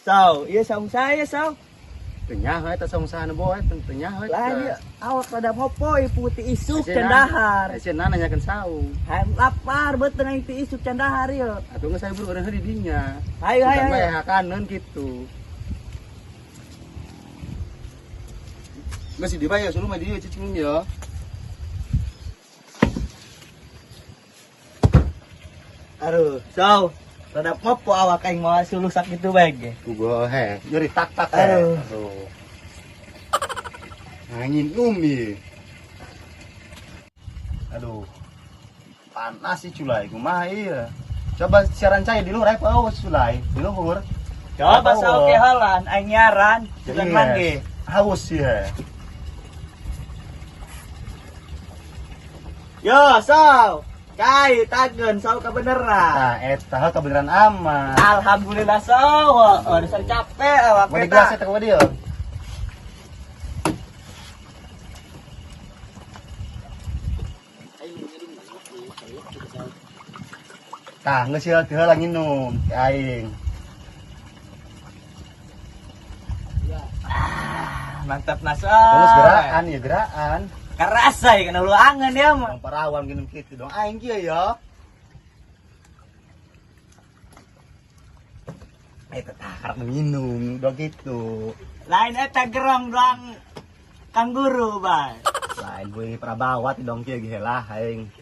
Sao, iya saung saya sao. Tanya hai ta song sana boy, tanya hai. Lah dia awak pada hopoi putih isuk candahar. Saya nanyakan sau. Hai lapar bet dengan itu isuk candahar ya. Atau nggak saya buru orang hari dinya. Hayo hayo. Bukan kanan gitu. Masih dibayar suruh mah dia cicing ya. Aduh, sao. Sadap ngopo awak aing mau suluh sakitu bae. Gua jadi tak Aduh. Aduh. Angin umi. Aduh. Panas sih culai, kumaha ieu. Coba siaran saya di luar apa awas culai, di luhur. Coba sao ke halan aing nyaran bukan mangge. Haus ya. Yo, sao. Cai tagen sao kebeneran. Nah, eta kebenaran aman. Alhamdulillah sao. Oh, dasar capek awak Mau digelas eta ka dia. Tah, geus sieu teu heula nginum aing. Mantap nasa. Terus gerakan ya gerakan. Karasa ya kena lu angen ya mah. Bang parawan gini gitu dong aing kieu ya. Eta tah karep minum dong gitu. Lain eta gerong doang kangguru, Bay. Lain gue prabawa ti dong kieu ge lah aing.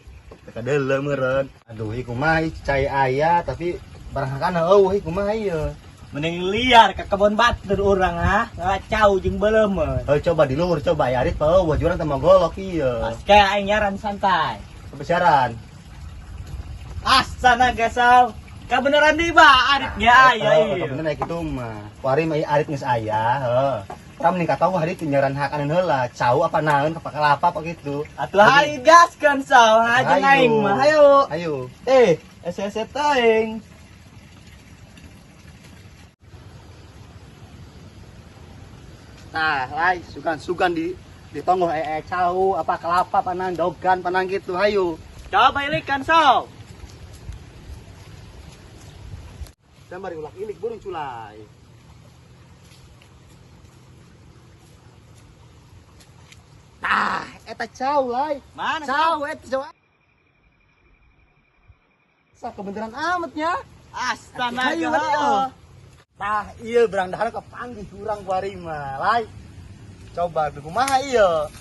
Teka deuleu meureun. Aduh ieu kumaha cai aya tapi barang kana eueuh ieu kumaha ieu. Mending liar ke kebun batur orang ngacau jeung beuleum. Coba di luhur coba ya arit peueuh jurang teh golok ieu. Pas kayak aing nyaran santai. Kebesaran. Asana gasal. Kebeneran di ba aritnya aya ieu. Bener naik kitu mah. Kuari mah arit geus aya, heuh. Kita mending katahu hari nyaran hakanan heula, cau apa naon apa kelapa apa gitu. Atuh hari gaskeun saw, hajeng aing mah. Hayo. Ayo. Ese teuing. Nah, lai sugan di tonggo cau apa kelapa panang dogan panang gitu. Hayo. Coba ilikan saw. Dan bari ulak ilik burung culai. Tah, eta cau lai. Mana Cau eta cau. Sa kebenaran amatnya. Astana Hayo, hayo. hayo. Tah, iya berang dahar kepanggih urang kuari mah. Lai. Coba kumaha ieu?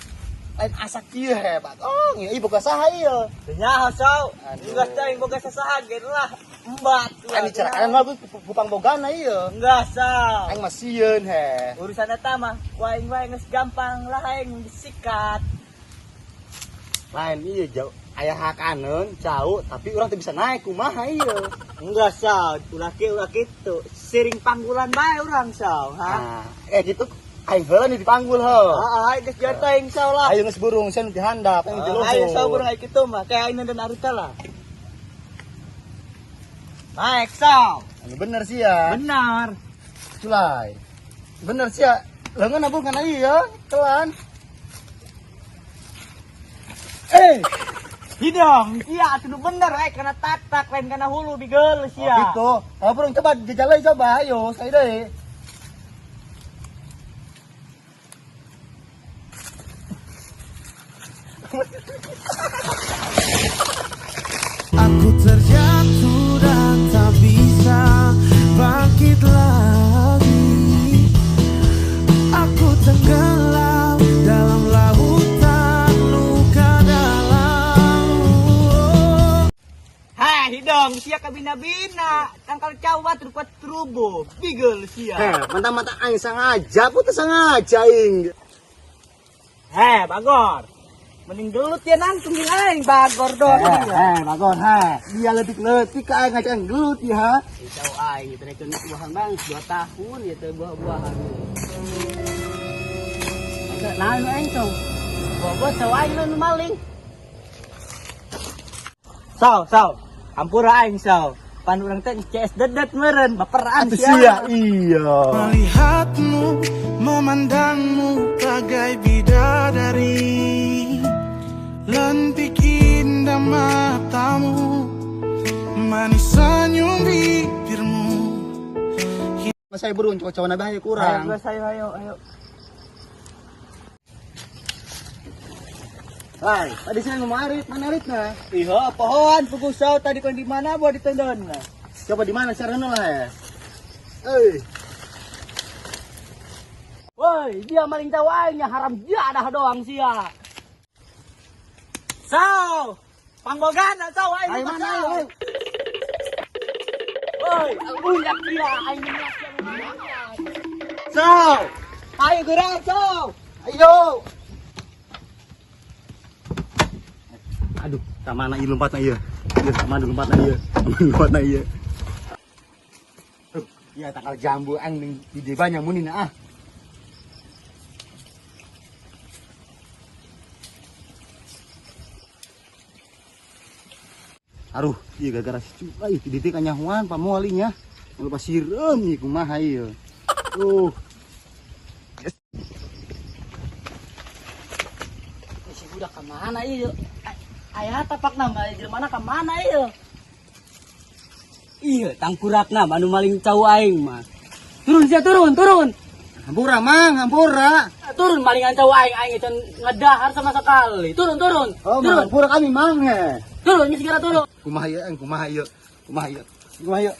Lain asak kieu hebat. Oh, ieu boga saha ieu? Teu nyaho saw. Aduh. Geus teuing boga sasaha gen lah. Embat. Ani cerakan mah kupang bogana ieu. Enggak saw. Aing mah sieun he. Urusan eta mah waing geus gampang lah aing disikat. Lain ieu jauh aya hakaneun cau tapi urang teu bisa naik kumaha ieu? Enggak saw, ulah kitu. Siring panggulan bae urang saw, ha. Nah, gitu aing heula nih dipanggul heuh. Heeh, geus jatuh saw lah. Ayo geus burung sen dihandap aing di luhur. Ayo saw burung aya kitu mah, kayak aing dan arita lah. Naik saw. Anu bener sih ya. Benar. Culai. Bener sih ya. Leungeun nabung kana ieu telan. Hidong, iya atuh bener kana tatak lain kana hulu bigel Oh sia. gitu. Burung coba dijalai coba ayo saya deui. Aku terjatuh dan tak bisa bangkit lagi. Aku tenggelam dalam lautan luka dalam. Hai hidong, sia kabina-bina. Tangkal cawa terkuat terubo. Bigel sia. Mantap-mantap aing sengaja putus sengaja aing. Bagor. Mending gelut ya nangtung jeung aing bagor doang. Bagor dia letik-letik ka aing ngajak gelut ya. Tahu aing teh keur buahan bang 2 tahun ya teh buah-buahan. Nah, nu aing tong. Bobo tahu aing nu maling. Saw. Hampura aing saw. Pan urang teh CS dedet meureun baperan sia. Iya. Melihatmu, memandangmu bagai bidadari. Lentik indah matamu, manis senyum bibirmu. Saya burun cowok-cowok na bahaya kurang. Ayo. Hai, tadi saya ngomong arit, mana aritna? Iho, pohon pugusaw tadi kon di mana buat ditendon. Coba di mana caranya lah ya? Woi, dia maling tahu aingnya haram jadah doang sia. Saw, pangbogan saw aing. Ayo mana ayo? Woi, uyak dia aing minyak. Saw, Ayo gerak saw. ayo. Aduh, tak mana ieu lompatna ieu? Ieu mana lompatna ieu? Lompatna ieu. Ya takal jambu ang ning ide banyak munin ah. Aduh, iya gara-gara si Cukai, di kanyahuan pamualinya. Lupa sireum ieu kumaha ieu. Si budak ke mana ieu? Aya tapak nama jelema ka mana ieu? Iya, tangkurakna anu maling cau aing mah. Turun sia turun. Hampura mang, hampura. Turun malingan cau aing itu ngedahar sama sekali. Turun. Oh, mang, hampura kami mang he. Turun, segera turun. Kumaha ieu, kumaha ieu.